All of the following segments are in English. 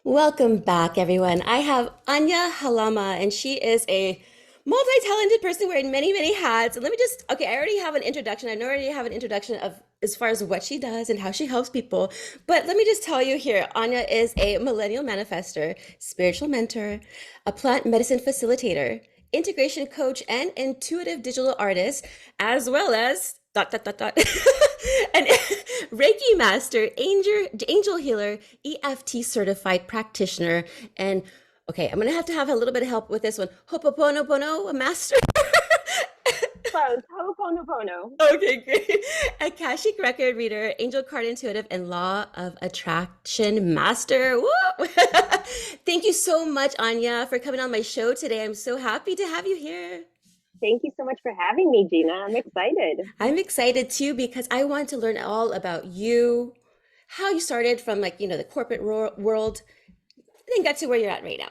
Welcome back, everyone. I have Ania Halama, and she is a multi-talented person wearing many, many hats. And let me just, okay, I already have an introduction. I already have an introduction of as far as what she does and how she helps people. But let me just tell you here, Anya is a millennial manifester, spiritual mentor, a plant medicine facilitator, integration coach, and intuitive digital artist, as well as dot dot dot dot an Reiki master, angel healer, EFT certified practitioner, and okay, I'm gonna have to have a little bit of help with this one. Hopoponopono master. Close. Ho'oponopono. Okay, great. Akashic record reader, angel card intuitive, and law of attraction master. Woo! Thank you so much, Anya, for coming on my show today. I'm so happy to have you here. Thank you so much for having me, Gina. I'm excited. I'm excited too because I want to learn all about you, how you started from the corporate world, and then got to where you're at right now.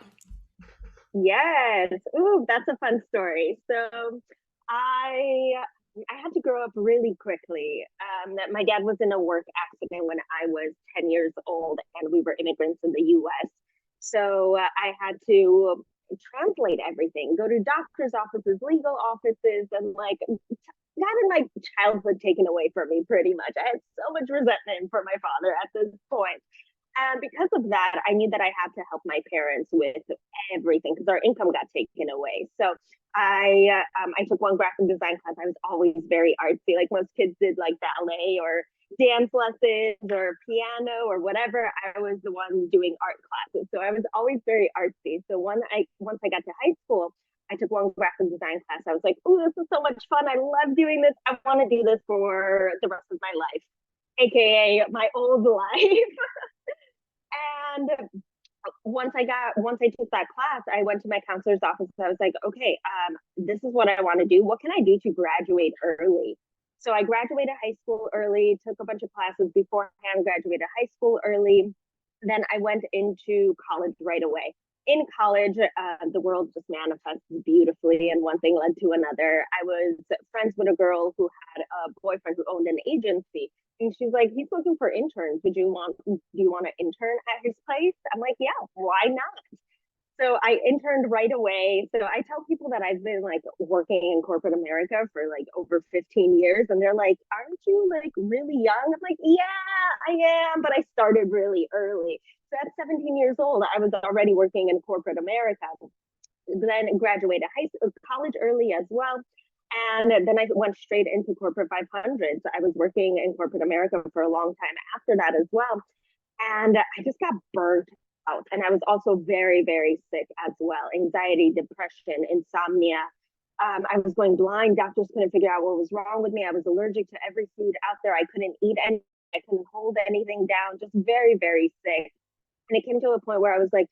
Yes. Ooh, that's a fun story. So I I had to grow up really quickly. That my dad was in a work accident when I was 10 years old, and we were immigrants in the US. So I had to translate everything, go to doctor's offices, legal offices, and gotten my childhood taken away from me pretty much. I had so much resentment for my father at this point. And because of that, I knew that I had to help my parents with everything because our income got taken away. So I took one graphic design class. I was always very artsy, like most kids did, like ballet or dance lessons or piano or whatever. I was the one doing art classes, so I was always very artsy. So once I got to high school, I took one graphic design class. I was like, "Oh, this is so much fun! I love doing this. I want to do this for the rest of my life, aka my old life." And once I took that class, I went to my counselor's office. I was like, okay, this is what I want to do. What can I do to graduate early? So I graduated high school early, took a bunch of classes beforehand, graduated high school early. Then I went into college right away. In college, the world just manifests beautifully, and one thing led to another. I was friends with a girl who had a boyfriend who owned an agency, and she's like, he's looking for interns. Do you want to intern at his place? I'm like, yeah, why not? So I interned right away. So I tell people that I've been like working in corporate America for like over 15 years. And they're like, aren't you like really young? I'm like, yeah, I am. But I started really early. So at 17 years old, I was already working in corporate America. Then graduated college early as well. And then I went straight into corporate 500. So I was working in corporate America for a long time after that as well. And I just got burnt out. And I was also very, very sick as well. Anxiety, depression, insomnia. I was going blind. Doctors couldn't figure out what was wrong with me. I was allergic to every food out there. I couldn't eat any. I couldn't hold anything down. Just very, very sick. And it came to a point where I was like,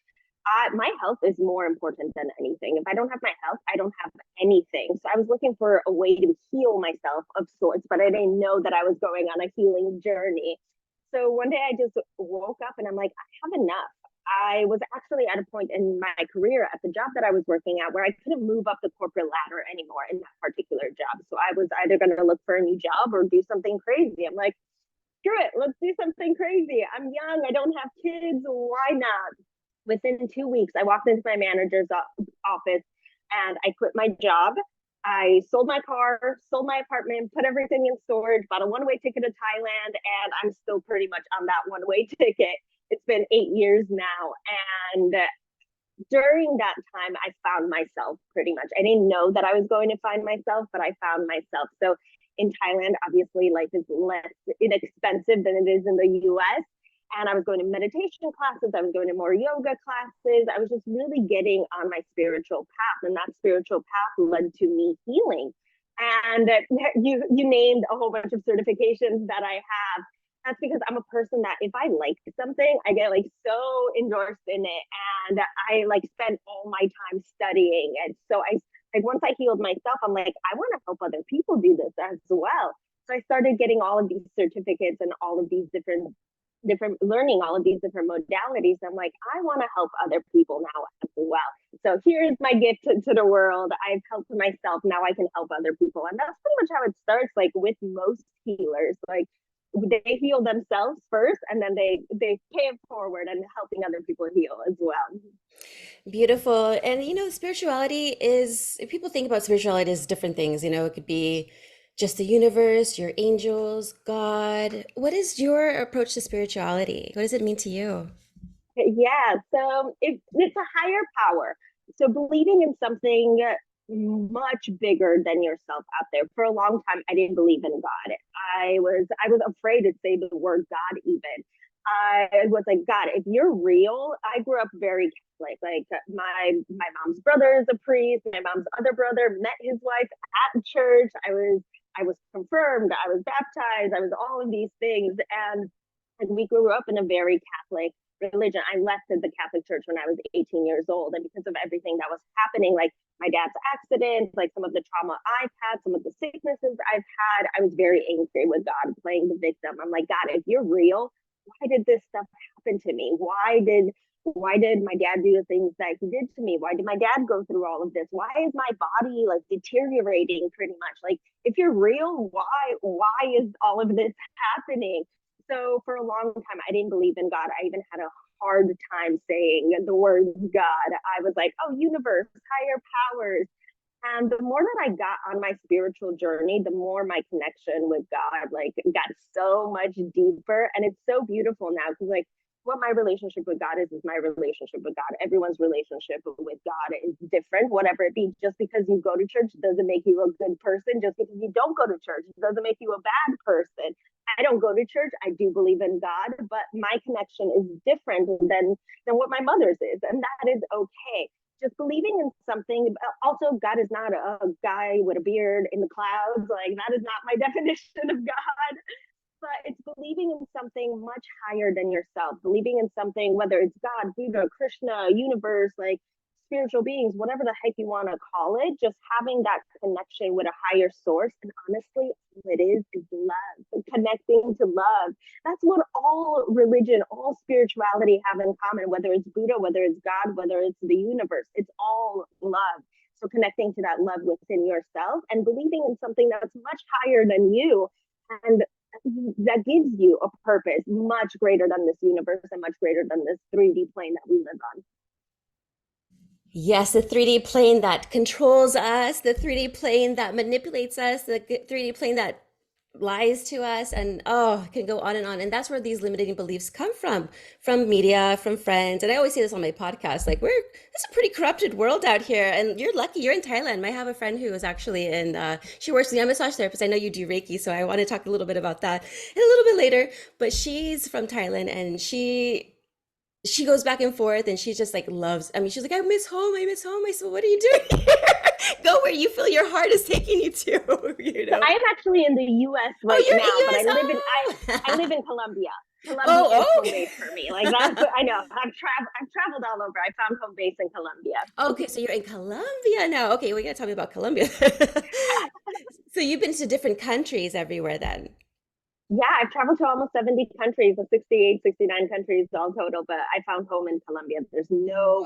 my health is more important than anything. If I don't have my health, I don't have anything. So I was looking for a way to heal myself of sorts, but I didn't know that I was going on a healing journey. So one day I just woke up and I'm like, I have enough. I was actually at a point in my career at the job that I was working at where I couldn't move up the corporate ladder anymore in that particular job. So I was either going to look for a new job or do something crazy. I'm like, screw it, let's do something crazy. I'm young, I don't have kids, why not? Within 2 weeks, I walked into my manager's office and I quit my job. I sold my car, sold my apartment, put everything in storage, bought a one-way ticket to Thailand, and I'm still pretty much on that one-way ticket. It's been 8 years now, and during that time, I found myself pretty much. I didn't know that I was going to find myself, but I found myself. So in Thailand, obviously, life is less inexpensive than it is in the US. And I was going to meditation classes, I was going to more yoga classes. I was just really getting on my spiritual path. And that spiritual path led to me healing. And you named a whole bunch of certifications that I have. That's because I'm a person that if I like something, I get like so endorsed in it, and I like spend all my time studying. And so I like once I healed myself, I'm like, I want to help other people do this as well. So I started getting all of these certificates and all of these different learning all of these different modalities. I'm like, I want to help other people now as well. So here's my gift to the world. I've helped myself. Now I can help other people. And that's pretty much how it starts, like with most healers. Like they heal themselves first, and then they pay it forward and helping other people heal as well. Beautiful. And spirituality is, people think about spirituality as different things. It could be just the universe, your angels, God. What is your approach to spirituality? What does it mean to you? Yeah, so it's a higher power. So believing in something much bigger than yourself out there. For a long time, I didn't believe in God. I was afraid to say the word God even. I was like, God, if you're real, I grew up very Catholic. Like my mom's brother is a priest. My mom's other brother met his wife at church. I was confirmed. I was baptized. I was all of these things, and we grew up in a very Catholic religion. I left the Catholic Church when I was 18 years old. And because of everything that was happening, like my dad's accident, like some of the trauma I've had, some of the sicknesses I've had, I was very angry with God, playing the victim. I'm like, God, if you're real, why did this stuff happen to me? Why did my dad do the things that he did to me? Why did my dad go through all of this? Why is my body like deteriorating pretty much? Like, if you're real, why is all of this happening? So for a long time, I didn't believe in God. I even had a hard time saying the word God. I was like, oh, universe, higher powers. And the more that I got on my spiritual journey, the more my connection with God like got so much deeper. And it's so beautiful now because like what my relationship with God is my relationship with God. Everyone's relationship with God is different, whatever it be. Just because you go to church doesn't make you a good person. Just because you don't go to church doesn't make you a bad person. I don't go to church. I do believe in God, but my connection is different than what my mother's is, and that is okay. Just believing in something. Also, God is not a guy with a beard in the clouds. Like that is not my definition of God. But it's believing in something much higher than yourself, believing in something, whether it's God, Buddha, Krishna, universe, like spiritual beings, whatever the heck you want to call it, just having that connection with a higher source. And honestly, all it is love, connecting to love. That's what all religion, all spirituality have in common, whether it's Buddha, whether it's God, whether it's the universe, it's all love. So connecting to that love within yourself and believing in something that's much higher than you, and that gives you a purpose much greater than this universe and much greater than this 3D plane that we live on. Yes, the 3D plane that controls us, the 3D plane that manipulates us, the 3D plane that lies to us, and oh, it can go on and on. And that's where these limiting beliefs come from media, from friends. And I always say this on my podcast, like it's a pretty corrupted world out here. And you're lucky you're in Thailand. I have a friend who is actually in, she works as a massage therapist. I know you do Reiki, so I want to talk a little bit about that in a little bit later. But she's from Thailand and she goes back and forth and she just like loves, I mean, she's like, I miss home, I miss home. I said, what are you doing here? Go where you feel your heart is taking you to, you So know? I am actually in the U.S. Oh, right you're in now, but the US. I Oh. live in Colombia. Colombia is Oh, home base for me. Like that's I know. I've traveled all over. I found home base in Colombia. okay, so you're in Colombia now. Okay, well, you gotta tell me about Colombia. So you've been to different countries everywhere then. Yeah, I've traveled to almost 70 countries, 68, 69 countries all total, but I found home in Colombia. There's Wow. no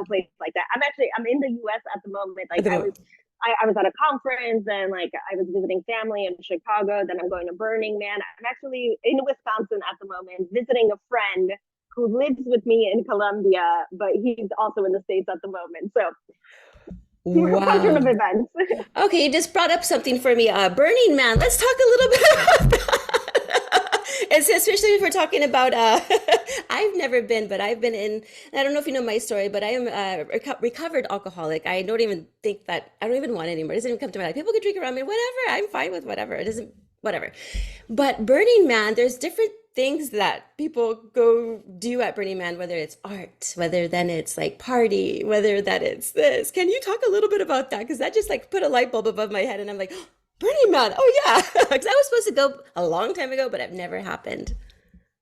place like that. I'm in the US at the moment. At Like the moment. I was at a conference and like I was visiting family in Chicago, then I'm going to Burning Man. I'm actually in Wisconsin at the moment visiting a friend who lives with me in Colombia, but he's also in the States at the moment. So fun turn Wow. of events. Okay, you just brought up something for me. Burning Man. Let's talk a little bit about that. Especially if we're talking about, I've never been, but I've been in, I don't know if you know my story, but I am a recovered alcoholic. I don't even think that, I don't even want it anymore. It doesn't even come to mind. People can drink around me, whatever. I'm fine with whatever. It doesn't, whatever. But Burning Man, there's different things that people go do at Burning Man, whether it's art, whether then it's like party, whether that it's this. Can you talk a little bit about that? Because that just like put a light bulb above my head, and I'm like, oh, Burning Man. Oh yeah, because I was supposed to go a long time ago, but it never happened.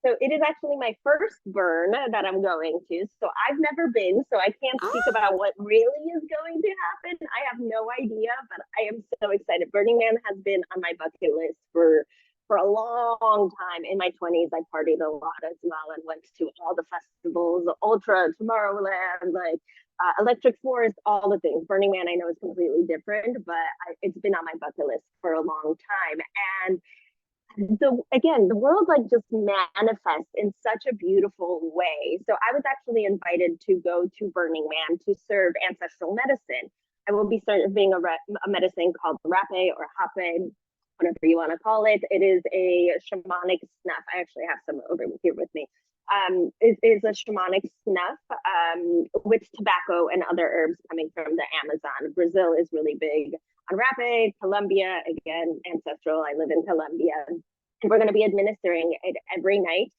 So it is actually my first burn that I'm going to. So I've never been, so I can't speak about Oh, what really is going to happen. I have no idea, but I am so excited. Burning Man has been on my bucket list for a long time. In my 20s, I partied a lot as well and went to all the festivals, Ultra, Tomorrowland, like Electric Forest, all the things. Burning Man, I know is completely different, but it's been on my bucket list for a long time. And the world like just manifests in such a beautiful way. So I was actually invited to go to Burning Man to serve ancestral medicine. I will be serving a medicine called rape or hape, whatever you want to call it. It is a shamanic snuff. I actually have some over here with me. It is a shamanic snuff with tobacco and other herbs coming from the Amazon. Brazil is really big on rape. Colombia, again, ancestral. I live in Colombia. And we're going to be administering it every night.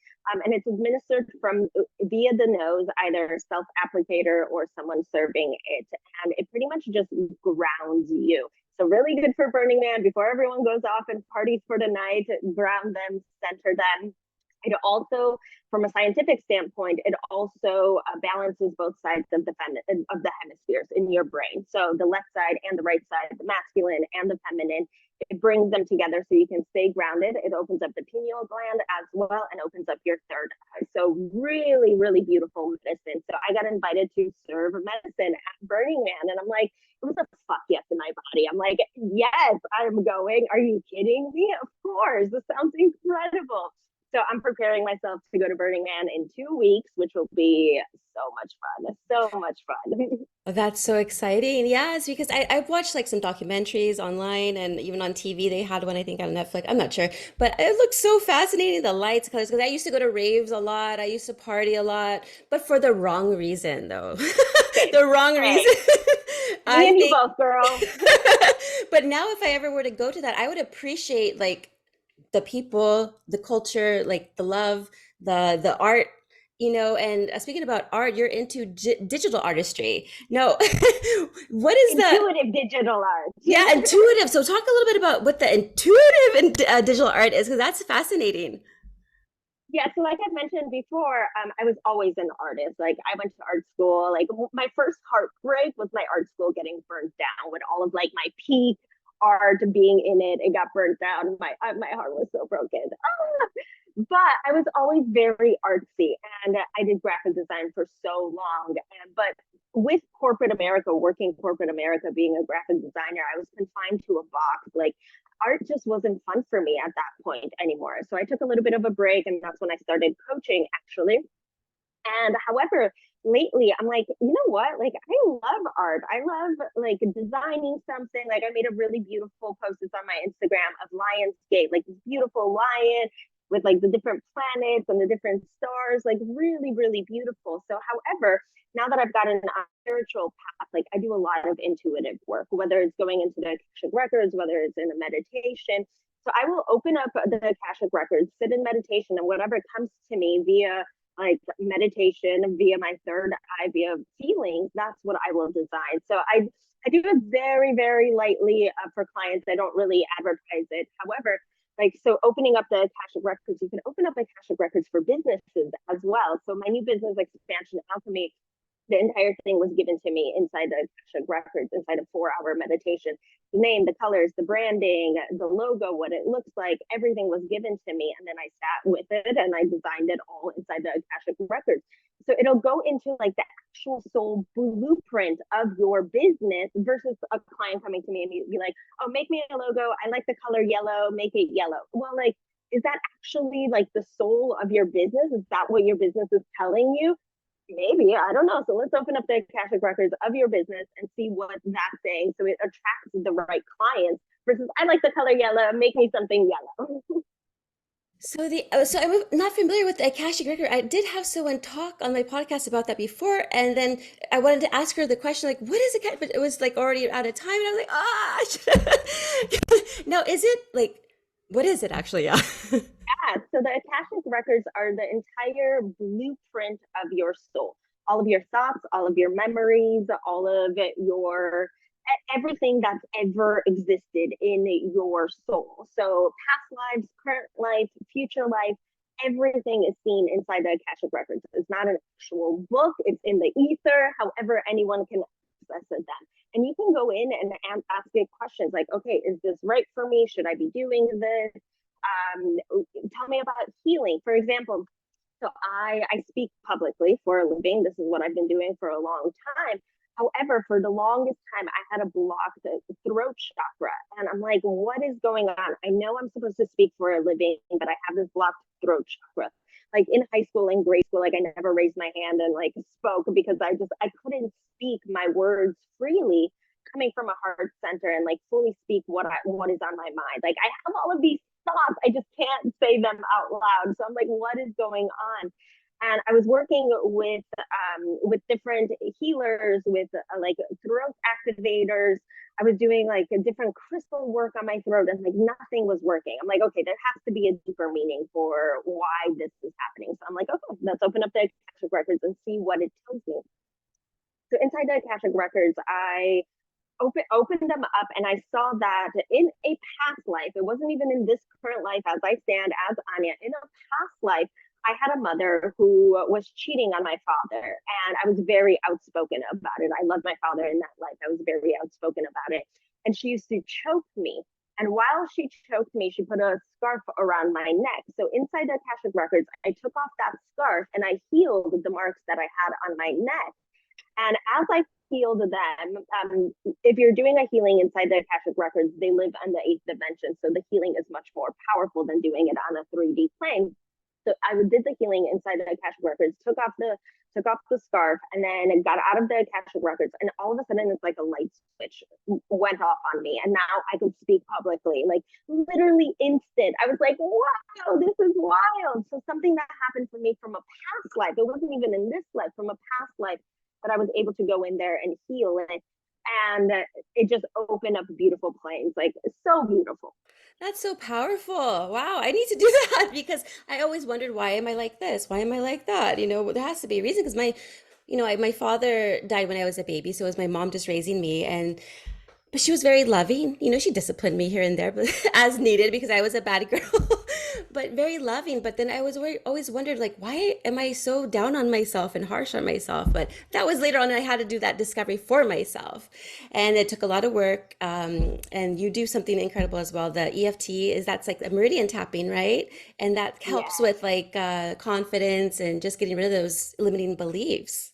And it's administered from via the nose, either self-applicator or someone serving it. And it pretty much just grounds you. So really good for Burning Man before everyone goes off and parties for the night, ground them, center them. It also, from a scientific standpoint, it also balances both sides of the hemispheres in your brain. So the left side and the right side, the masculine and the feminine, it brings them together so you can stay grounded. It opens up the pineal gland as well and opens up your third eye. So really, really beautiful medicine. So I got invited to serve medicine at Burning Man, and I'm like, it was a fuck yes in my body. I'm like, yes, I'm going. Are you kidding me? Of course. This sounds incredible. So I'm preparing myself to go to Burning Man in 2 weeks, which will be so much fun. So much fun. Oh, that's so exciting. Yes, because I've watched like some documentaries online and even on TV. They had one, I think, on Netflix. I'm not sure. But it looks so fascinating, the lights, colors, because I used to go to raves a lot. I used to party a lot, but for the wrong reason, though. Same. The wrong Same. reason. Me I and you think. both, girl. But now if I ever were to go to that, I would appreciate like the people, the culture, like the love, the art, and speaking about art, you're into digital artistry. No, what is the Intuitive digital art. yeah, intuitive. So talk a little bit about what the intuitive and digital art is, because that's fascinating. Yeah, so like I mentioned before, I was always an artist. Like I went to art school. Like my first heartbreak was my art school getting burnt down with all of like my peak art being in it. It got burnt down. My heart was so broken. Ah! But I was always very artsy, and I did graphic design for so long. But with corporate America, working corporate America, being a graphic designer, I was confined to a box. Like art just wasn't fun for me at that point anymore. So I took a little bit of a break, and that's when I started coaching actually. And however, lately I'm like, you know what? Like I love art. I love like designing something. Like I made a really beautiful post. It's on my Instagram of Lionsgate, like this beautiful lion with like the different planets and the different stars, like really, really beautiful. So however, now that I've gotten a spiritual path, like I do a lot of intuitive work, whether it's going into the Akashic records, whether it's in a meditation. So I will open up the Akashic records, sit in meditation, and whatever comes to me via like meditation, via my third eye, via feelings, that's what I will design. So I do it very, very lightly for clients. I don't really advertise it. However, like so opening up the Akashic records, you can open up Akashic records for businesses as well. So my new business, Expansion Alchemy, the entire thing was given to me inside the Akashic records, inside a 4-hour meditation. The name, the colors, the branding, the logo, what it looks like, everything was given to me. And then I sat with it and I designed it all inside the Akashic records. So it'll go into like the actual soul blueprint of your business versus a client coming to me and be like, oh, make me a logo. I like the color yellow, make it yellow. Well, like, is that actually like the soul of your business? Is that what your business is telling you? Maybe, I don't know. So let's open up the Akashic records of your business and see what that's saying so it attracts the right clients versus I like the color yellow, make me something yellow. So I'm not familiar with the Akashic record. I did have someone talk on my podcast about that before, and then I wanted to ask her the question like, "What is it?" But it was like already out of time, and I was like, "Ah!" Now, is it like, what is it actually? Yeah. Yeah, so the Akashic records are the entire blueprint of your soul. All of your thoughts, all of your memories, all of your everything that's ever existed in your soul. So past lives, current life, future life, everything is seen inside the Akashic records. It's not an actual book, it's in the ether. However, anyone can access it then. And you can go in and ask it questions like, okay, is this right for me? Should I be doing this? Tell me about healing. For example, so I speak publicly for a living. This is what I've been doing for a long time. However, for the longest time, I had a blocked throat chakra. And I'm like, what is going on? I know I'm supposed to speak for a living, but I have this blocked throat chakra. Like in high school and grade school, like I never raised my hand and like spoke because I couldn't speak my words freely coming from a heart center and like fully speak what is on my mind. Like I have all of these thoughts, I just can't say them out loud. So I'm like, what is going on? And I was working with different healers, with like throat activators. I was doing like a different crystal work on my throat, and like nothing was working. I'm like, okay, there has to be a deeper meaning for why this is happening. So I'm like, okay, let's open up the Akashic records and see what it tells me. So inside the Akashic records, I opened them up and I saw that in a past life, it wasn't even in this current life as I stand as Ania, in a past life, I had a mother who was cheating on my father, and I was very outspoken about it. I loved my father in that life. I was very outspoken about it. And she used to choke me. And while she choked me, she put a scarf around my neck. So inside the Akashic records, I took off that scarf and I healed the marks that I had on my neck. And as I healed them, if you're doing a healing inside the Akashic records, they live on the eighth dimension. So the healing is much more powerful than doing it on a 3D plane. So I did the healing inside the Akashic records, took off the scarf, and then got out of the Akashic records. And all of a sudden, it's like a light switch went off on me, and now I could speak publicly, like literally instant. I was like, "Wow, this is wild!" So something that happened for me from a past life, it wasn't even in this life, from a past life, that I was able to go in there and heal it, and it just opened up beautiful planes, like so beautiful. That's so powerful. Wow, I need to do that because I always wondered, why am I like this? Why am I like that? There has to be a reason because my father died when I was a baby, so it was my mom just raising me, and but she was very loving. She disciplined me here and there, but as needed because I was a bad girl. But very loving. But then I was always wondered, like, why am I so down on myself and harsh on myself? But that was later on. I had to do that discovery for myself, and it took a lot of work. And you do something incredible as well. The EFT that's like a meridian tapping, right? And that helps Yeah. with like confidence and just getting rid of those limiting beliefs.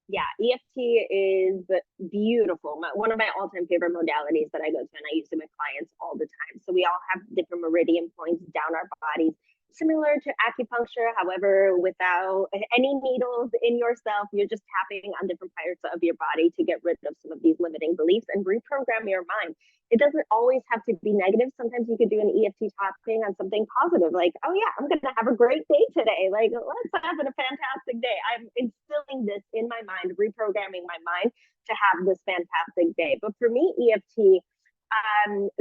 Yeah, EFT is beautiful. One of my all-time favorite modalities that I go to, and I use it with clients all the time. So we all have different meridian points down our bodies, similar to acupuncture. However, without any needles in yourself, you're just tapping on different parts of your body to get rid of some of these limiting beliefs and reprogram your mind. It doesn't always have to be negative. Sometimes you could do an EFT tapping on something positive, like, oh yeah, I'm gonna have a great day today. Like, let's have a fantastic day. I'm instilling this in my mind, reprogramming my mind to have this fantastic day. But for me, EFT,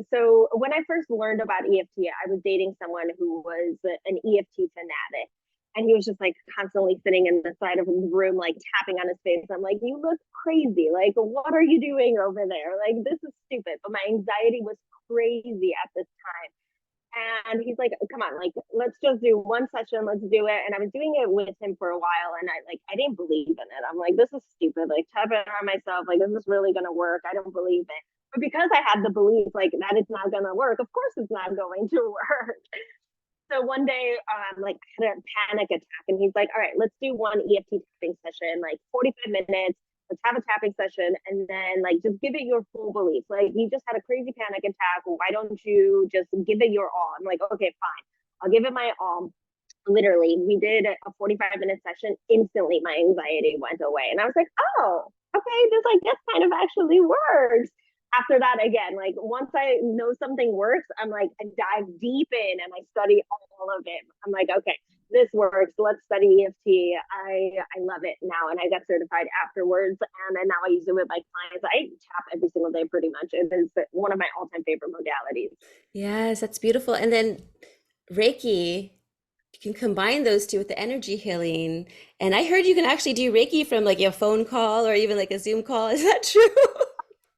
so when I first learned about EFT, I was dating someone who was an EFT fanatic. And he was just like constantly sitting in the side of the room, like tapping on his face. I'm like, you look crazy. Like, what are you doing over there? Like, this is stupid. But my anxiety was crazy at this time. And he's like, come on, like, let's just do one session, let's do it. And I was doing it with him for a while, and I didn't believe in it. I'm like, this is stupid, like tapping on myself, like, is this really gonna work? I don't believe it. But because I had the belief like that it's not gonna work, of course it's not going to work. So one day, like I had a panic attack, and he's like, "All right, let's do one EFT tapping session, like 45 minutes. Let's have a tapping session, and then like just give it your full belief. Like you just had a crazy panic attack. Why don't you just give it your all?" I'm like, "Okay, fine. I'll give it my all." Literally, we did a 45-minute session. Instantly, my anxiety went away, and I was like, "Oh, okay, this I guess kind of actually works." After that, again, like once I know something works, I'm like, I dive deep in and I study all of it. I'm like, okay, this works. Let's study EFT. I love it now, and I got certified afterwards. And then now I use it with my clients. I tap every single day, pretty much. It is one of my all-time favorite modalities. Yes, that's beautiful. And then Reiki, you can combine those two with the energy healing. And I heard you can actually do Reiki from like a phone call or even like a Zoom call. Is that true?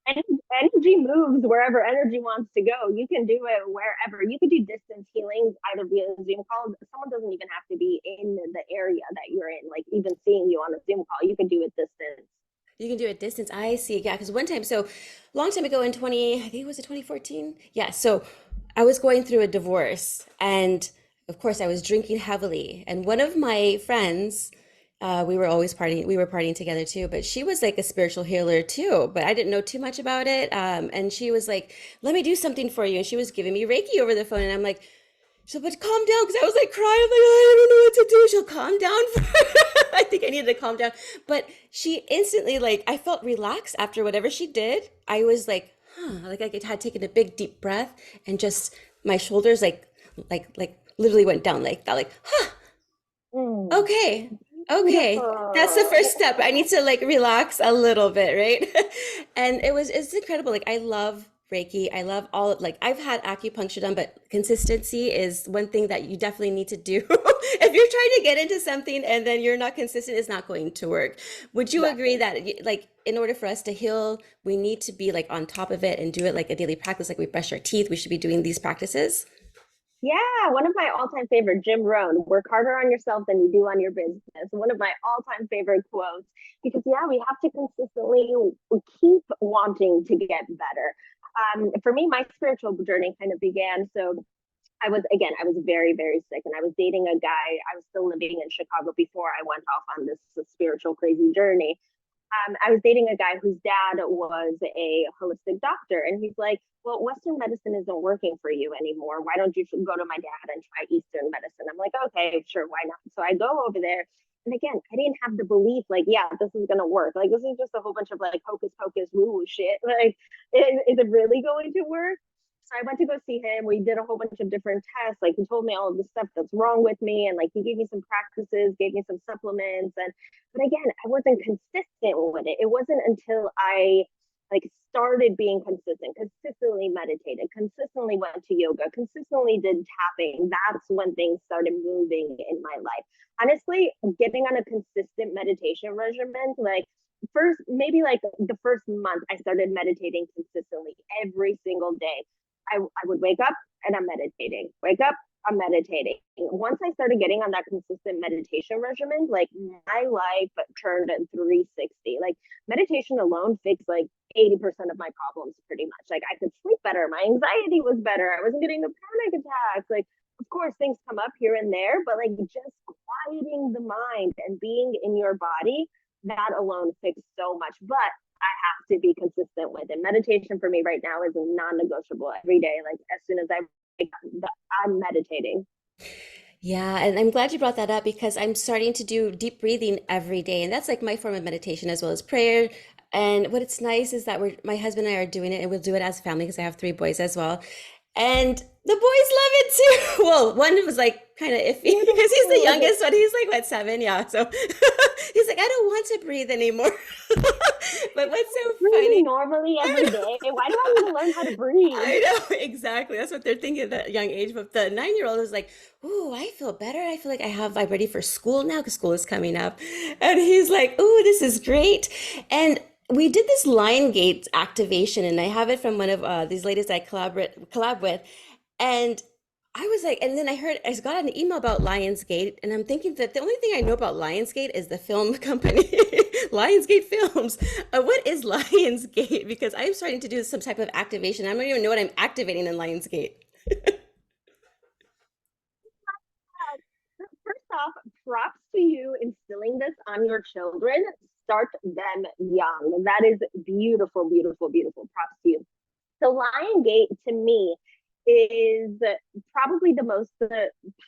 And energy moves wherever energy wants to go. You can do it wherever. You could do distance healings either via Zoom call. Someone doesn't even have to be in the area that you're in. Like even seeing you on a Zoom call, you can do it distance. You can do it distance. I see. Yeah, because one time, so long time ago in 20, I think it was it 2014. Yeah, so I was going through a divorce and of course I was drinking heavily. And one of my friends We were always partying. We were partying together too. But she was like a spiritual healer too. But I didn't know too much about it. And she was like, "Let me do something for you." And she was giving me Reiki over the phone, and I'm like, "So, but calm down," because I was like crying. I'm like, "Oh, I don't know what to do." She'll calm down. I think I needed to calm down. But she instantly, like, I felt relaxed after whatever she did. I was like, huh, like I had taken a big deep breath, and just my shoulders, like literally went down like that, like, huh. Mm, Okay. Okay. That's the first beautiful. step. I need to like relax a little bit, right? And it's incredible. Like I love Reiki. I love all like I've had acupuncture done, but consistency is one thing that you definitely need to do. If you're trying to get into something and then you're not consistent, it's not going to work. Would you agree Exactly. that like in order for us to heal, we need to be like on top of it and do it like a daily practice, like we brush our teeth, we should be doing these practices? Yeah, one of my all-time favorite, Jim Rohn, work harder on yourself than you do on your business. One of my all-time favorite quotes, because yeah, we have to consistently keep wanting to get better. For me, my spiritual journey kind of began. So I was very, very sick, and I was dating a guy. I was still living in Chicago before I went off on this spiritual crazy journey. I was dating a guy whose dad was a holistic doctor, and he's like, "Well, Western medicine isn't working for you anymore. Why don't you go to my dad and try Eastern medicine?" I'm like, "Okay, sure, why not?" So I go over there, and again, I didn't have the belief, like, yeah, this is gonna work. Like, this is just a whole bunch of like hocus pocus woo woo shit. Like, is it really going to work? So I went to go see him. We did a whole bunch of different tests. Like he told me all of the stuff that's wrong with me, and like he gave me some practices, gave me some supplements, and but again, I wasn't consistent with it. It wasn't until I like started being consistent, consistently meditated, consistently went to yoga, consistently did tapping. That's when things started moving in my life. Honestly, getting on a consistent meditation regimen, like first maybe like the first month I started meditating consistently every single day. I would wake up and I'm meditating. Wake up, I'm meditating. Once I started getting on that consistent meditation regimen, like my life turned 360. Like meditation alone fixed like 80% of my problems pretty much. Like I could sleep better, my anxiety was better, I wasn't getting the panic attacks. Like of course things come up here and there, but like just quieting the mind and being in your body, that alone fixed so much. But I have to be consistent with it. Meditation for me right now is non-negotiable every day. Like as soon as I wake up, I'm meditating. Yeah, and I'm glad you brought that up because I'm starting to do deep breathing every day, and that's like my form of meditation as well as prayer. And what it's nice is that my husband and I are doing it, and we'll do it as a family because I have three boys as well. And the boys love it too. Well, one was like kind of iffy because he's the Beautiful. youngest, but he's like what, 7? Yeah. So he's like, I don't want to breathe anymore. But what's so Breathing funny? normally I every day. Why do I need to learn how to breathe? I know exactly. That's what they're thinking at that young age. But the 9-year-old is like, "Ooh, I feel better. I feel like I'm ready for school now because school is coming up." And he's like, "Ooh, this is great." And we did this Lion Gate activation, and I have it from one of these ladies I collab with, and I was like, and then I got an email about Lionsgate, and I'm thinking that the only thing I know about Lionsgate is the film company, Lionsgate Films. What is Lionsgate? Because I'm starting to do some type of activation. I don't even know what I'm activating in Lionsgate. First off, props to you instilling this on your children. Start them young. That is beautiful, beautiful, beautiful. Props to you. So Lion Gate to me is probably the most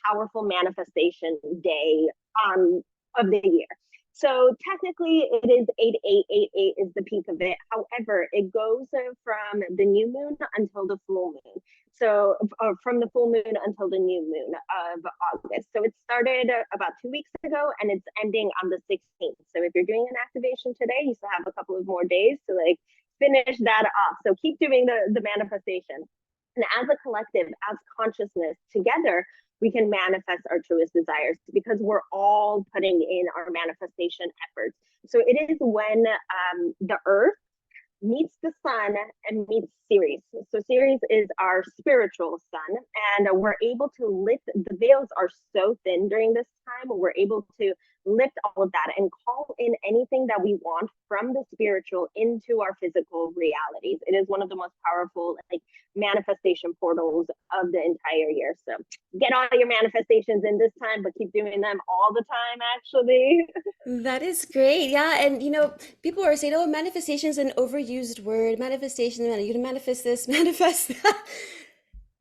powerful manifestation day of the year. So technically it is 8888 is the peak of it. However, it goes from the new moon until the full moon. So from the full moon until the new moon of August. So it started about 2 weeks ago and it's ending on the 16th. So if you're doing an activation today, you still have a couple of more days to like finish that off. So keep doing the manifestation. And as a collective, as consciousness together, we can manifest our truest desires because we're all putting in our manifestation efforts. So it is when the earth meets the sun and meets Ceres. So Ceres is our spiritual sun, and we're able to lift. The veils are so thin during this time. We're able to lift all of that and call in anything that we want from the spiritual into our physical realities. It is one of the most powerful like manifestation portals of the entire year. So get all your manifestations in this time, but keep doing them all the time. Actually, That is great. Yeah. And people are saying, oh, manifestation is an overused word. Manifestation, you can manifest this, manifest that.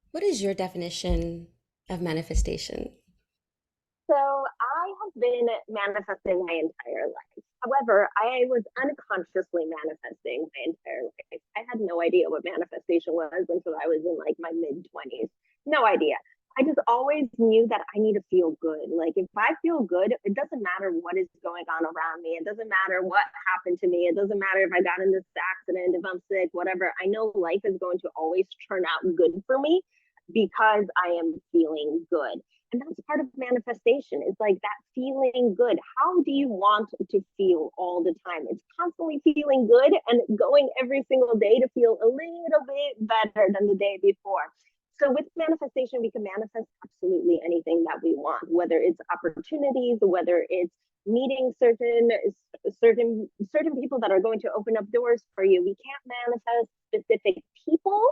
What is your definition of manifestation? So I have been manifesting my entire life. However, I was unconsciously manifesting my entire life. I had no idea what manifestation was until I was in like my mid 20s. No idea. I just always knew that I need to feel good. Like if I feel good, it doesn't matter what is going on around me. It doesn't matter what happened to me. It doesn't matter if I got in this accident, if I'm sick, whatever. I know life is going to always turn out good for me because I am feeling good. And that's part of manifestation. It's like that feeling good. How do you want to feel all the time? It's constantly feeling good and going every single day to feel a little bit better than the day before. So with manifestation, we can manifest absolutely anything that we want, whether it's opportunities, whether it's meeting certain people that are going to open up doors for you. We can't manifest specific people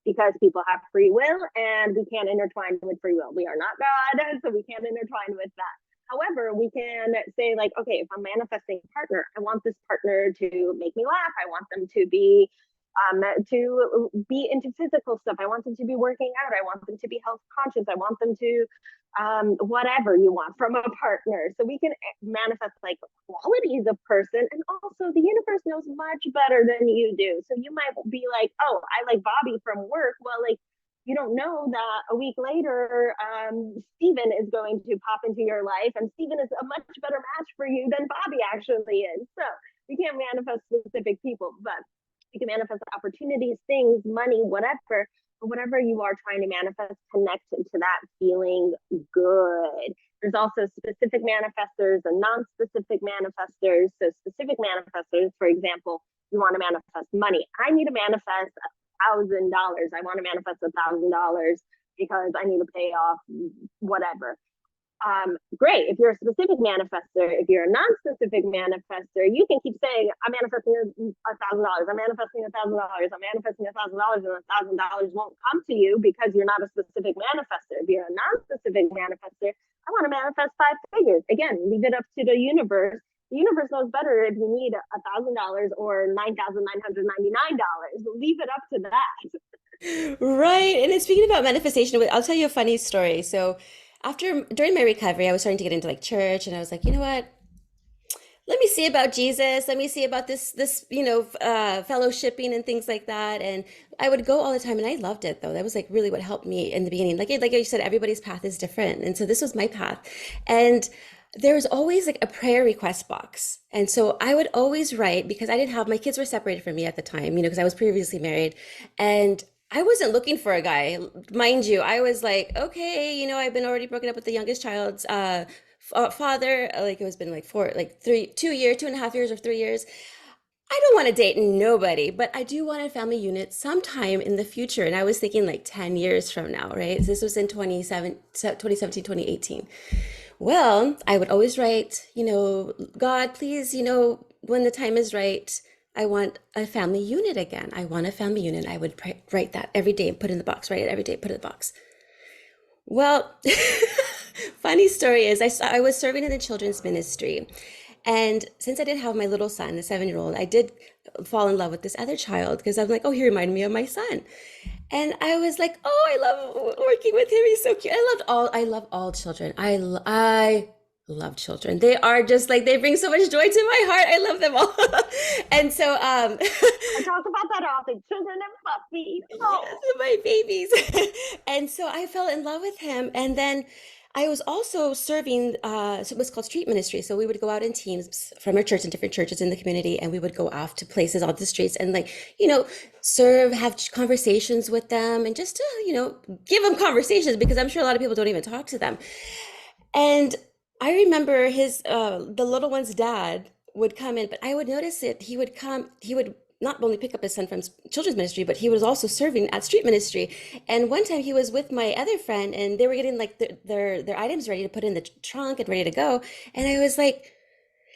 because people have free will and we can't intertwine with free will. We are not God, so we can't intertwine with that. However, we can say, like, okay, if I'm manifesting a partner, I want this partner to make me laugh. I want them to be into physical stuff. I want them to be working out. I want them to be health conscious. I want them to whatever you want from a partner. So we can manifest like qualities of person, and also the universe knows much better than you do. So you might be like, oh, I like Bobby from work. Well, like you don't know that a week later, Steven is going to pop into your life, and Steven is a much better match for you than Bobby actually is. So we can't manifest specific people, but you can manifest opportunities, things, money, whatever you are trying to manifest, connect to that feeling good. There's also specific manifestors and non-specific manifestors. So specific manifestors, for example, you want to manifest money. I need to manifest $1,000. I want to manifest $1,000 because I need to pay off whatever. Great. If you're a specific manifester, if you're a non-specific manifester, you can keep saying, I'm manifesting $1,000. I'm manifesting $1,000. I'm manifesting $1,000, and $1,000 won't come to you because you're not a specific manifester. If you're a non-specific manifester, I want to manifest 5 figures. Again, leave it up to the universe. The universe knows better if you need $1,000 or $9,999. Leave it up to that. Right. And speaking about manifestation, I'll tell you a funny story. So during my recovery, I was starting to get into like church, and I was like, you know what? Let me see about Jesus. Let me see about this, fellowshipping and things like that. And I would go all the time, and I loved it though. That was like really what helped me in the beginning. Like you said, everybody's path is different, and so this was my path. And there was always like a prayer request box, and so I would always write, because I didn't have my kids were separated from me at the time, because I was previously married, and I wasn't looking for a guy, mind you. I was like, okay, I've been already broken up with the youngest child's father. Like it was been like 2 years, 2.5 years, or 3 years. I don't want to date nobody, but I do want a family unit sometime in the future. And I was thinking like 10 years from now, right? So this was in 2017, 2018. Well, I would always write, God, please, when the time is right, I want a family unit again. I want a family unit. I would write that every day and put it in the box, write it every day, put it in the box. Well, funny story is I was serving in the children's ministry. And since I didn't have my little son, the 7-year-old, I did fall in love with this other child because I'm like, oh, he reminded me of my son. And I was like, oh, I love working with him. He's so cute. I love all children. I love children. They are just like, they bring so much joy to my heart. I love them all. And so, I talk about that often. Children and puppies. yes, Oh. my babies. And so I fell in love with him. And then I was also serving, so it was called street ministry. So we would go out in teams from our church and different churches in the community, and we would go off to places on the streets and like, serve, have conversations with them, and just to, give them conversations, because I'm sure a lot of people don't even talk to them. And I remember the little one's dad would come in, but I would notice it. He would not only pick up his son from children's ministry, but he was also serving at street ministry. And one time he was with my other friend, and they were getting like their items ready to put in the trunk and ready to go. And I was like,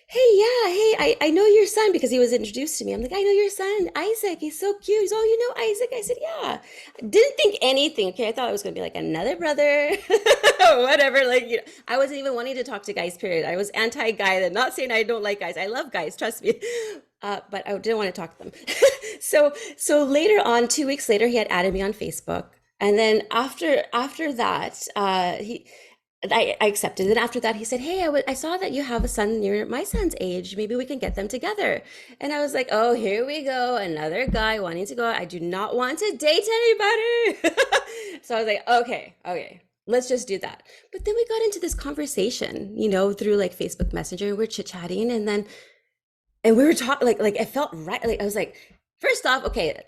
hey, yeah, hey, I know your son because he was introduced to me. I'm like, I know your son, Isaac. He's so cute. He's, oh, you know Isaac? I said, yeah. Didn't think anything. Okay, I thought it was gonna be like another brother, whatever. Like, I wasn't even wanting to talk to guys. Period. I was anti-guy. I'm not saying I don't like guys. I love guys. Trust me. But I didn't want to talk to them. So later on, 2 weeks later, he had added me on Facebook, and then after that, I accepted. And after that, he said, "Hey, I saw that you have a son near my son's age. Maybe we can get them together." And I was like, "Oh, here we go, another guy wanting to go. I do not want to date anybody." So I was like, "Okay, okay, let's just do that." But then we got into this conversation, through like Facebook Messenger. We're chit chatting, and we were talking like it felt right. Like I was like, first off, okay,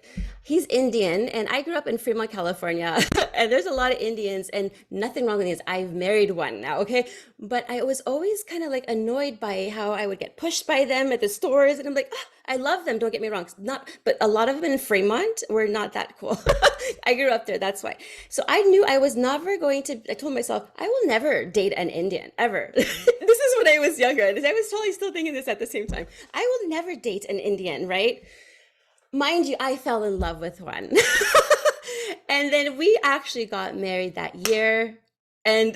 he's Indian, and I grew up in Fremont, California, and there's a lot of Indians, and nothing wrong with these. I've married one now, okay, but I was always kind of like annoyed by how I would get pushed by them at the stores, and I'm like, "Ah, I love them. Don't get me wrong, not, but a lot of them in Fremont were not that cool. I grew up there, that's why. So I knew I was never going to. I told myself I will never date an Indian ever. This is when I was younger, and I was totally still thinking this at the same time. I will never date an Indian, right? Mind you, I fell in love with one. And then we actually got married that year. And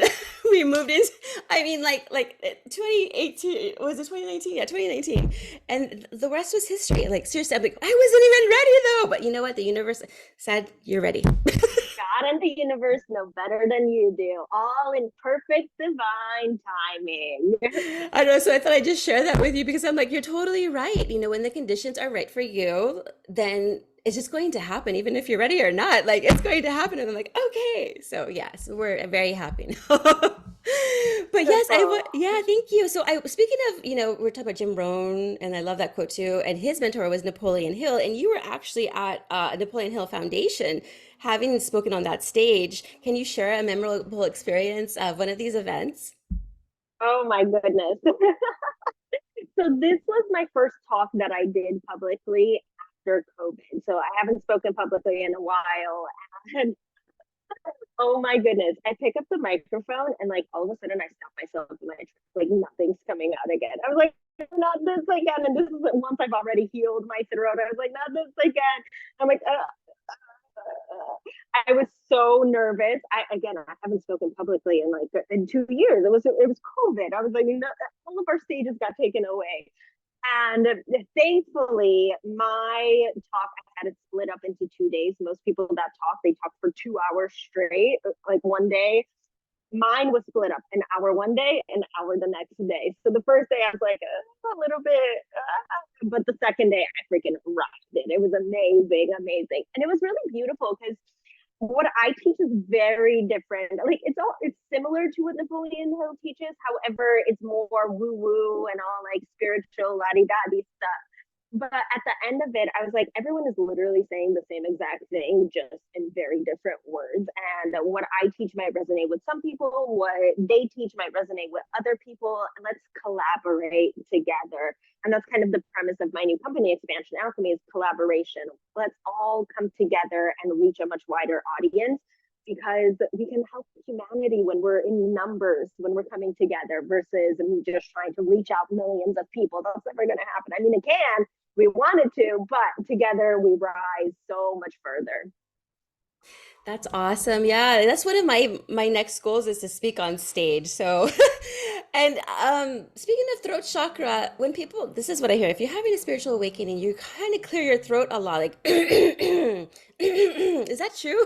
we moved in, I mean, like 2018, was it 2019? Yeah, 2019. And the rest was history. Like, seriously, I'm like, I wasn't even ready though. But you know what? The universe said, you're ready. God and the universe know better than you do, all in perfect divine timing. I know. So I thought I'd just share that with you because I'm like, you're totally right. When the conditions are right for you, then it's just going to happen, even if you're ready or not. Like, it's going to happen. And I'm like, okay. So, yes, we're very happy now. But yes, yeah, thank you. So, speaking of, we're talking about Jim Rohn, and I love that quote too. And his mentor was Napoleon Hill. And you were actually at Napoleon Hill Foundation, having spoken on that stage. Can you share a memorable experience of one of these events? Oh my goodness. So this was my first talk that I did publicly after COVID. So I haven't spoken publicly in a while. And oh my goodness, I pick up the microphone and like all of a sudden I stop myself in my tracks, like nothing's coming out again. I was like, not this again. And this is once I've already healed my throat. I was like, not this again. I'm like, I was so nervous. I haven't spoken publicly in 2 years. It was COVID. I was like, no, all of our stages got taken away. And thankfully, my talk, I had it split up into 2 days. Most people that talk, they talk for 2 hours straight, like one day. Mine was split up an hour one day, an hour the next day. So the first day I was like a little bit, but the second day I freaking rocked it. It was amazing, amazing. And it was really beautiful because what I teach is very different. Like it's similar to what Napoleon Hill teaches. However, it's more woo woo and all like spiritual la di da di stuff. But at the end of it, I was like, everyone is literally saying the same exact thing, just in very different words. And what I teach might resonate with some people, what they teach might resonate with other people. And let's collaborate together. And that's kind of the premise of my new company, Expansion Alchemy, is collaboration. Let's all come together and reach a much wider audience because we can help humanity when we're in numbers, when we're coming together versus just trying to reach out millions of people. That's never going to happen. I mean, it can, we wanted to, but together we rise so much further. That's awesome. Yeah, that's one of my next goals is to speak on stage. So, and speaking of throat chakra, when people, this is what I hear. If you're having a spiritual awakening, you kind of clear your throat a lot. Like, is that true?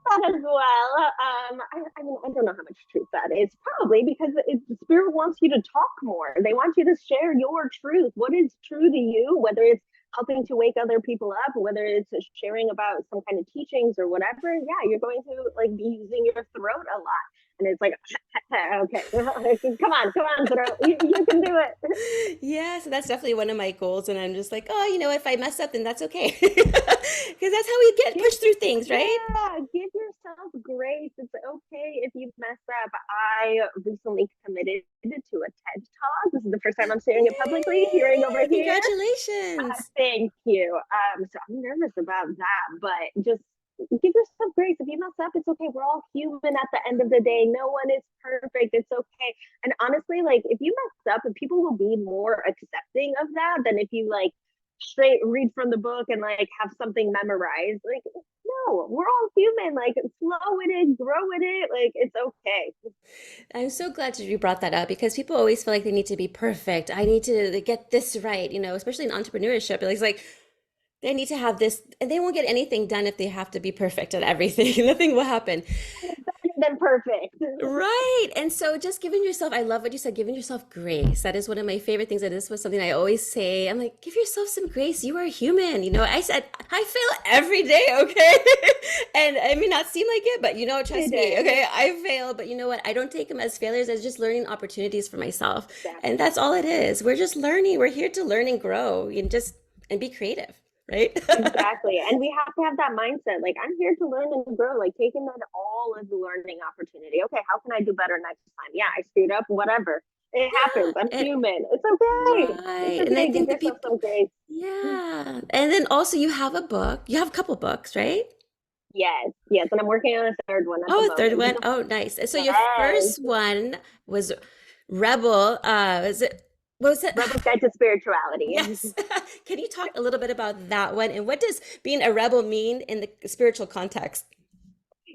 That as well. I mean, I don't know how much truth that is. Probably because the spirit wants you to talk more. They want you to share your truth. What is true to you, whether it's helping to wake other people up, whether it's sharing about some kind of teachings or whatever. Yeah, you're going to like be using your throat a lot. And it's like, okay, come on, throat. You can do it. Yeah, so that's definitely one of my goals. And I'm just like, oh, if I mess up, then that's okay. Because that's how we get Give, pushed through things, right? yeah, give yourself grace. It's okay if you mess up. I recently committed to a TED Talk. This is the first time I'm sharing it publicly, hearing over Yay! here. Congratulations. Thank you. So I'm nervous about that, but just give yourself grace. If you mess up, it's okay. We're all human at the end of the day. No one is perfect. It's okay. And honestly, like if you mess up, people will be more accepting of that than if you like straight read from the book and like have something memorized. Like, no, we're all human. Like, flow with it, grow with it. Like, it's okay. I'm so glad that you brought that up because people always feel like they need to be perfect. I need to like, get this right, especially in entrepreneurship. It's like they need to have this, and they won't get anything done if they have to be perfect at everything. Nothing will happen. Better than perfect. Right. And so just giving yourself, I love what you said, giving yourself grace. That is one of my favorite things. And this was something I always say. I'm like, give yourself some grace. You are human. I said, I fail every day. Okay. And it may not seem like it, but trust Every me. day. Okay. I fail, but you know what? I don't take them as failures, as just learning opportunities for myself. And Exactly. that's all it is. We're just learning. We're here to learn and grow and be creative. Right. Exactly. And we have to have that mindset. Like, I'm here to learn and grow, like taking that all as a learning opportunity. Okay, how can I do better next time? Yeah, I screwed up, whatever. It happens. I'm Yeah. human. It's okay. It's Right. And I okay. Give think the yourself people, some grace. yeah. And then also you have a book. You have a couple books, right? Yes, yes. And I'm working on a third one at the Oh, a third moment. one. Oh, nice. So your Yes. first one was Rebel. Was it, what was it? Rebel's Guide to Spirituality. Yes. Can you talk a little bit about that one? And what does being a rebel mean in the spiritual context?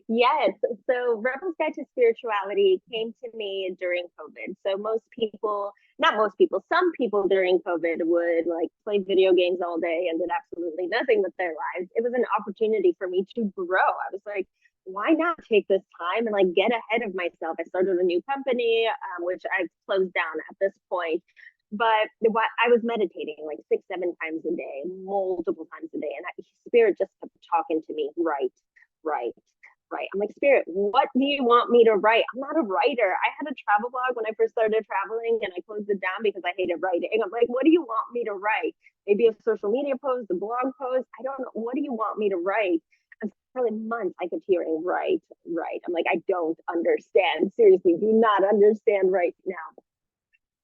Yes. So Rebel's Guide to Spirituality came to me during COVID. So most people, not most people, some people during COVID would like play video games all day and did absolutely nothing with their lives. It was an opportunity for me to grow. I was like, why not take this time and like get ahead of myself? I started a new company, which I've closed down at this point. But what I was meditating like 6, 7 times a day, multiple times a day, and spirit just kept talking to me, right, right. I'm like, Spirit, what do you want me to write? I'm not a writer. I had a travel blog when I first started traveling and I closed it down because I hated writing. I'm like, what do you want me to write? Maybe a social media post, a blog post. I don't know. What do you want me to write? And for like months, I kept hearing, right, right. I'm like, I don't understand. Seriously, do not understand right now.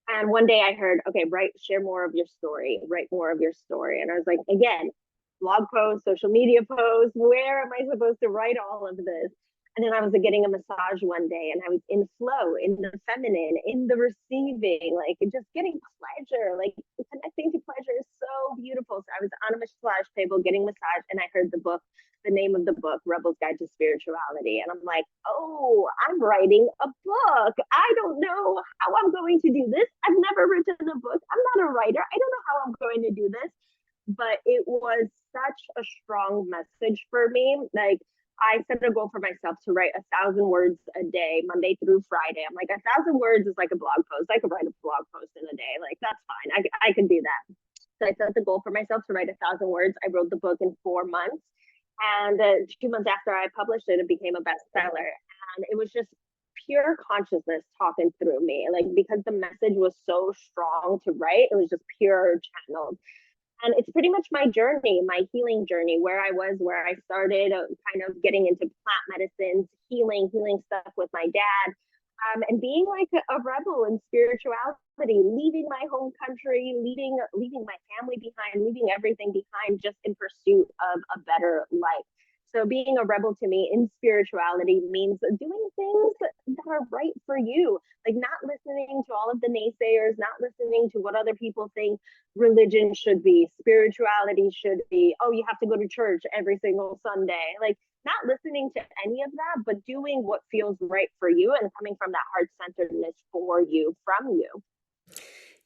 And one day I heard, okay, share more of your story, write more of your story. And I was like, again, blog posts, social media posts, where am I supposed to write all of this? And then I was getting a massage one day and I was in flow, in the feminine, in the receiving, like just getting pleasure, like connecting to pleasure is so beautiful. So I was on a massage table getting massage and I heard the name of the book, Rebel's Guide to Spirituality. And I'm like, oh, I'm writing a book. I don't know how I'm going to do this. I've never written a book. I'm not a writer. I don't know how I'm going to do this. But it was such a strong message for me. Like, I set a goal for myself to write 1,000 words a day, Monday through Friday. I'm like, 1,000 words is like a blog post. I could write a blog post in a day. Like, that's fine. I can do that. So I set the goal for myself to write 1,000 words. I wrote the book in 4 months. And 2 months after I published it, it became a bestseller. And it was just pure consciousness talking through me. Like, because the message was so strong to write, it was just pure channeled. And it's pretty much my journey, my healing journey, where I was, where I started kind of getting into plant medicines, healing stuff with my dad, and being like a rebel in spirituality, leaving my home country, leaving my family behind, leaving everything behind, just in pursuit of a better life. So being a rebel to me in spirituality means doing things that are right for you, like not listening to all of the naysayers, not listening to what other people think religion should be, spirituality should be. Oh, you have to go to church every single Sunday. Like, not listening to any of that, but doing what feels right for you and coming from that heart centeredness for you, from you.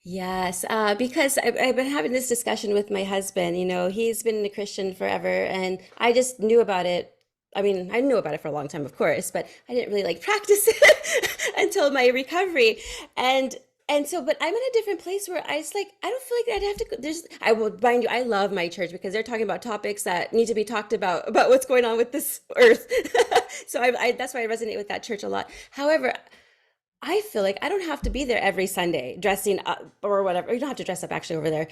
Yes, because I've been having this discussion with my husband. He's been a Christian forever, and I just knew about it. I mean, I knew about it for a long time, of course, but I didn't really like practice it until my recovery. And but I'm in a different place where I don't feel like I'd have to go. I will mind you, I love my church because they're talking about topics that need to be talked about what's going on with this earth. So that's why I resonate with that church a lot. However, I feel like I don't have to be there every Sunday dressing up or whatever. You don't have to dress up actually over there.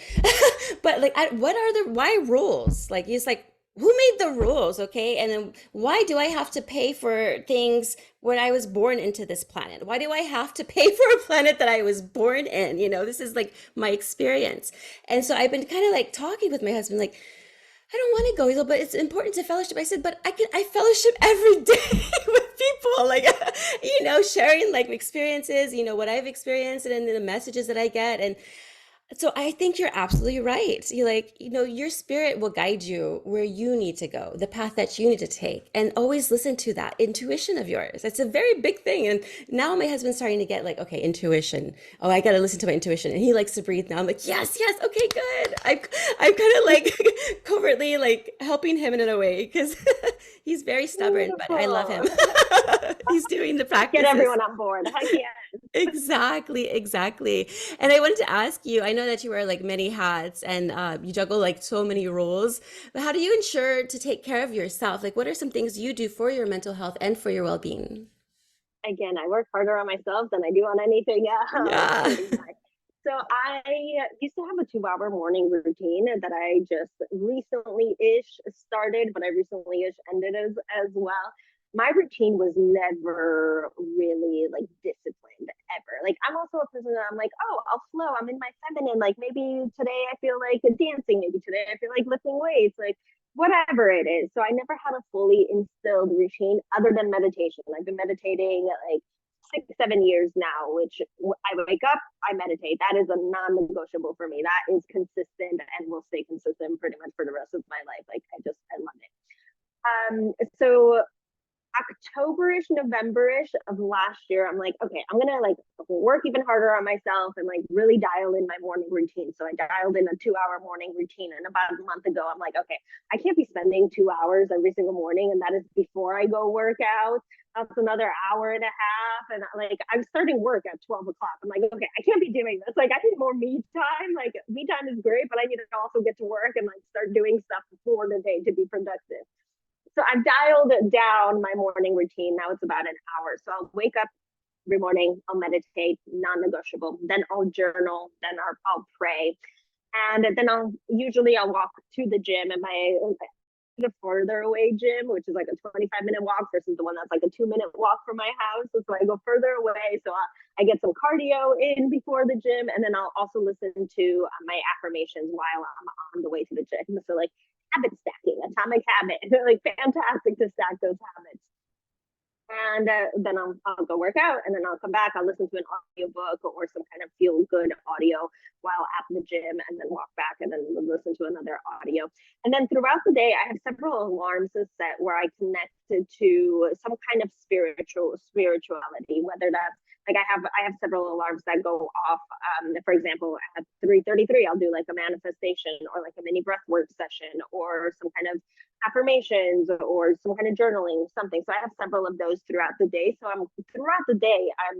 But like, what are why rules? Like, it's like, who made the rules? Okay. And then why do I have to pay for things when I was born into this planet? Why do I have to pay for a planet that I was born in? This is like my experience. And so I've been kind of like talking with my husband, like, I don't want to go. He's like, but it's important to fellowship. I said, but I fellowship every day with people, like, sharing like experiences, what I've experienced and then the messages that I get. And so I think you're absolutely right. You like, your spirit will guide you where you need to go, the path that you need to take, and always listen to that intuition of yours. It's a very big thing. And now my husband's starting to get like, okay, intuition. Oh, I got to listen to my intuition. And he likes to breathe now. I'm like, yes, yes, okay, good. I'm kind of like covertly like helping him in a way because he's very stubborn, but I love him. Beautiful. He's doing the Let's get practices. everyone on board. Heck yeah. Exactly, exactly. And I wanted to ask you, I know that you wear like many hats and you juggle like so many roles, but how do you ensure to take care of yourself? Like, what are some things you do for your mental health and for your well-being? Again, I work harder on myself than I do on anything else. Yeah. So I used to have a 2 hour morning routine that I just recently-ish started, but I recently-ish ended as well. My routine was never really like disciplined ever. Like I'm also a person that I'm like, oh, I'll flow. I'm in my feminine. Like maybe today I feel like dancing. Maybe today I feel like lifting weights. Like whatever it is. So I never had a fully instilled routine other than meditation. I've been meditating like 6, 7 years now, which I wake up, I meditate. That is a non-negotiable for me. That is consistent and will stay consistent pretty much for the rest of my life. Like I love it. So October-ish, November-ish of last year, I'm like, okay, I'm gonna like work even harder on myself and like really dial in my morning routine. So I dialed in a 2 hour morning routine. And about a month ago, I'm like, okay, I can't be spending 2 hours every single morning. And that is before I go work out. That's another hour and a half. And like I'm starting work at 12 o'clock. I'm like, okay, I can't be doing this. Like I need more me time. Like me time is great, but I need to also get to work and like start doing stuff before the day to be productive. So I've dialed down my morning routine. Now it's about an hour. So I'll wake up every morning, I'll meditate, non-negotiable. Then I'll journal. Then I'll pray, and then I'll walk to the gym. And the further away gym, which is like a 25-minute walk versus the one that's like a 2 minute walk from my house. So I go further away. So I get some cardio in before the gym. And then I'll also listen to my affirmations while I'm on the way to the gym. So like habit stacking, atomic habit, like fantastic to stack those habits. And then I'll go work out, and then I'll come back. I'll listen to an audiobook or some kind of feel good audio while at the gym, and then walk back and then listen to another audio. And then throughout the day, I have several alarms set where I connect to some kind of spirituality, whether that's like I have several alarms that go off. For example, at 3:33, I'll do like a manifestation or like a mini breath work session or some kind of affirmations or some kind of journaling, something. So I have several of those throughout the day. So I'm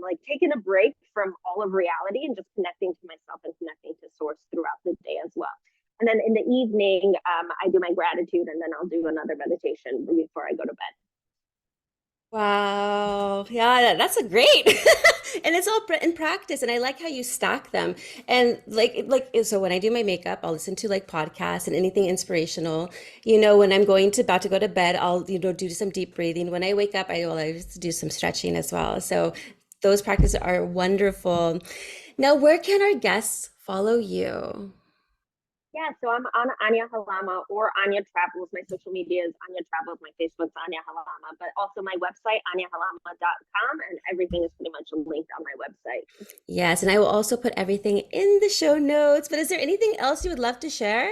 like taking a break from all of reality and just connecting to myself and connecting to source throughout the day as well. And then in the evening, I do my gratitude, and then I'll do another meditation before I go to bed. Wow. Yeah, that's a great. And it's all in practice and I like how you stack them. And like so when I do my makeup, I'll listen to like podcasts and anything inspirational. When I'm going to about to go to bed, I'll do some deep breathing. When I wake up, I just do some stretching as well. So those practices are wonderful. Now, where can our guests follow you? Yeah, so I'm on Ania Halama or Ania Travels. My social media is Ania Travels. My Facebook's Ania Halama, but also my website, aniahalama.com, and everything is pretty much linked on my website. Yes, and I will also put everything in the show notes. But is there anything else you would love to share?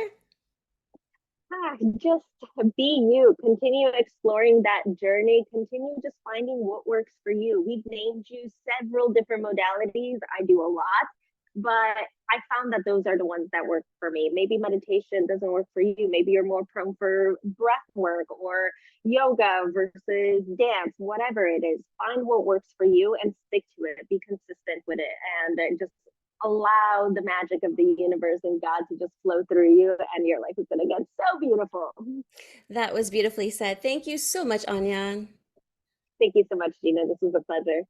Just be you. Continue exploring that journey. Continue just finding what works for you. We've named you several different modalities. I do a lot, but I found that those are the ones that work for me. Maybe meditation doesn't work for you. Maybe you're more prone for breath work or yoga versus dance, whatever it is. Find what works for you and stick to it. Be consistent with it and just allow the magic of the universe and God to just flow through you, and your life is going to get so beautiful. That was beautifully said. Thank you so much, Anya. Thank you so much, Gina. This was a pleasure.